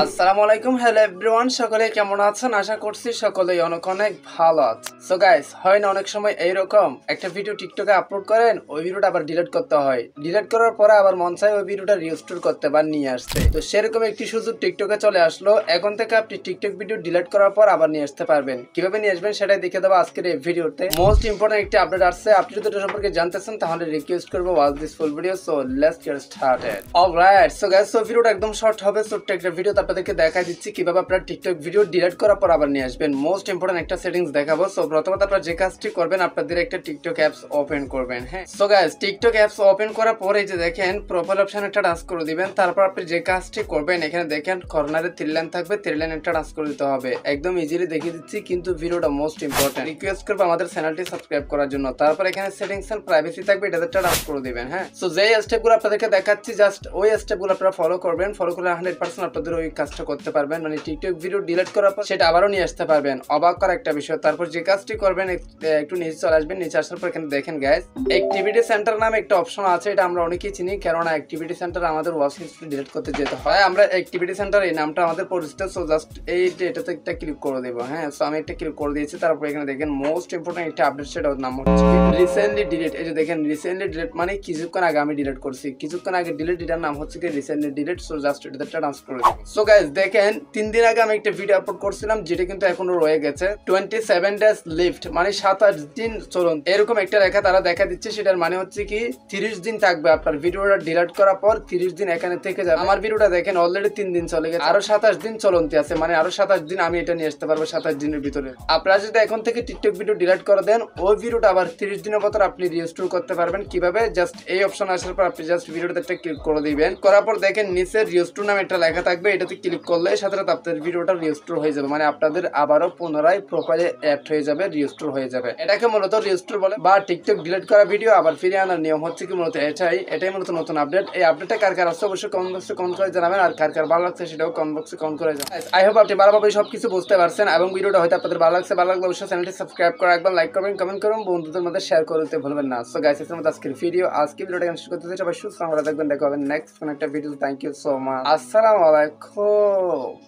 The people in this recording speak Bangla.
আসসালামু আলাইকুম, হ্যালো এভরিওয়ান, সকলে কেমন আছেন? আশা করছি সকলেই অনেক অনেক ভালো আছে। সো গাইস, হয় না অনেক সময় এইরকম একটা ভিডিও টিকটকে আপলোড করেন, ওই ভিডিওটা আবার ডিলিট করতে হয়, ডিলিট করার পরে আবার মন চায় ওই ভিডিওটা রিস্টোর করতে বা নিয়ে আসতে। তো সেরকম একটি সুযোগ টিকটকে চলে আসলো। এখন থেকে আপনি টিকটক ভিডিও ডিলিট করার পর আবার নিয়ে আসতে পারবেন। কিভাবে নিয়ে আসবেন সেটাই দেখে দেবো আজকের এই ভিডিওতে। মোস্ট ইম্পর্টেন্ট একটি আপডেট আসছে, আপনি যদি এটা সম্পর্কে জানতে চান তাহলে রিকোয়েস্ট করবো watch this full video. So let's get started. Alright, so guys, so ভিডিওটা একদম শর্ট হবে, ছোট্ট একটা ভিডিও আপনাদেরকে দেখাই দিচ্ছি কিভাবে আপনারা টিকটক ভিডিও ডিলিট করার পর আবার নিয়ে আসবেন। মোস্ট ইম্পর্টেন্ট একটা সেটিংস দেখাবো। সো প্রথমত আপনারা যে কাজটি করবেন, আপনাদের একটা টিকটক অ্যাপস ওপেন করবেন। হ্যাঁ, so guys, TikTok apps open করার পরে যে দেখেন প্রোফাইল অপশন একটা টাচ করে দিবেন। তারপর আপনি যে কাজটি করবেন, এখানে দেখেন কর্নারে 3 লাইন থাকবে, 3 লাইন একটা টাচ করে দিতে হবে। একদম ইজিলি দেখিয়ে দিচ্ছি, কিন্তু ভিডিওটা মোস্ট ইম্পর্টেন্ট। রিকোয়েস্ট করবো আমাদের চ্যানেলটি সাবস্ক্রাইব করার জন্য। তারপর এখানে সেটিংস এন্ড প্রাইভেসি থাকবে, এটাতে একটা টাচ করে দিবেন। হ্যাঁ, সো যে স্টেপগুলো আপনাদেরকে দেখাচ্ছি, জাস্ট ওই স্টেপগুলো আপনারা ফলো করবেন। ফলো করলে 100% আপনাদের ওই কাজটা করতে পারবেন, মানে টিকটক ভিডিও ডিলিট করার পর সেটা আবারও নিয়ে আসতে পারবেন। অবাক করা একটা বিষয়। তারপর যে কাজটি করবেন, একটু নিচে চলে আসবেন। নিচে আসার পর এখানে দেখেন গাইস, অ্যাক্টিভিটি সেন্টার নামে একটা অপশন আছে। এটা আমরা অনেকেই চিনি, কেননা অ্যাক্টিভিটি সেন্টার আমাদের ওয়াচ হিস্ট্রি ডিলিট করতে যেতে হয়। আমরা অ্যাক্টিভিটি সেন্টার এই নামটা আমাদের পরিচিত। সো জাস্ট এটাতে একটা ক্লিক করে দেবো। হ্যাঁ, সো আমি একটা ক্লিক করে দিয়েছি। তারপর এখানে দেখেন মোস্ট ইম্পর্টেন্ট একটা আপডেট, সেটা নাম হচ্ছে রিসেন্টলি ডিলিট। এই যে দেখেন রিসেন্টলি ডিলিট, মানে কিছুক্ষণ আগে আমি ডিলিট করছি, কিছুক্ষণ আগে ডিলিট। এটার নাম হচ্ছে কি রিসেন্টলি ডিলিট। সো জাস্ট এটাতে একটা ট্রান্সফার করে দেবো। সো গাইস দেখেন, 3 দিন আগে আমি একটা ভিডিও আপলোড করছিলাম, যেটা কিন্তু এখনো রয়ে গেছে। 27 ডেজ লিফট, মানে 27 দিন চলুন, এরকম একটা রেখা তারা দেখা দিচ্ছে। সেটার মানে হচ্ছে কি 30 দিন থাকবে আপনার ভিডিওটা ডিলিট করার পর, 30 দিন এখানে থেকে যাবে। আমার ভিডিওটা দেখেন অলরেডি 3 দিন চলে গেছে, আরো 27 দিন চলন্তি আছে, মানে আরো 27 দিন আমি এটা নিয়ে আসতে পারবো 27 দিনের ভিতরে। আপনারা যদি এখন থেকে টিকটক ভিডিও ডিলিট করে দেন, ওই ভিডিওটা আবার 30 দিনের ভিতর আপনি রিস্টোর করতে পারবেন। কিভাবে? জাস্ট এই অপশন আসার পর আপনি জাস্ট ভিডিওটাতে একটা ক্লিক করে দিবেন। করার পর দেখেন নিচে রিস্টোর নামে একটা লেখা থাকবে, এটাতে ক্লিক করলে সাথে সাথে আপনাদের ভিডিওটা রিস্টোর হয়ে যাবে, মানে আপনাদের আবারও পুনরায় প্রোফাইলে অ্যাড হয়ে যাবে, রিস্টোর হয়ে যাবে। এটাকে মূলত রিস্টোর বলে, বা টিকটক ডিলিট করা ভিডিও আবার ফিরিয়ে আনার নিয়ম হচ্ছে কি মূলত এটাই মূলত নতুন আপডেট। এই আপডেটটা কার কার আসছে অবশ্যই কমেন্ট বক্সে কমেন্ট করে জানাবেন, আর কার কার ভালো লাগছে সেটাও কমেন্ট বক্সে কমেন্ট করে জানাবেন। আই হোপ আপনি ভালোভাবে সবকিছু বুঝতে পারছেন এবং ভিডিওটা হয়তো আপনাদের ভালো লাগছে। ভালো লাগলে অবশ্যই চ্যানেলটি সাবস্ক্রাইব করে রাখবেন, লাইক করবেন, কমেন্ট করুন, বন্ধুদের মধ্যে শেয়ার করতে ভুলবেন না। সো গাইস, এর মধ্যে আজকের ভিডিওটা শেষ করতে চাই। সবাই সুস্থ থাকবেন, দেখা হবে নেক্সট কোন একটা video. Thank you so much. আসসালামু আলাইকুম।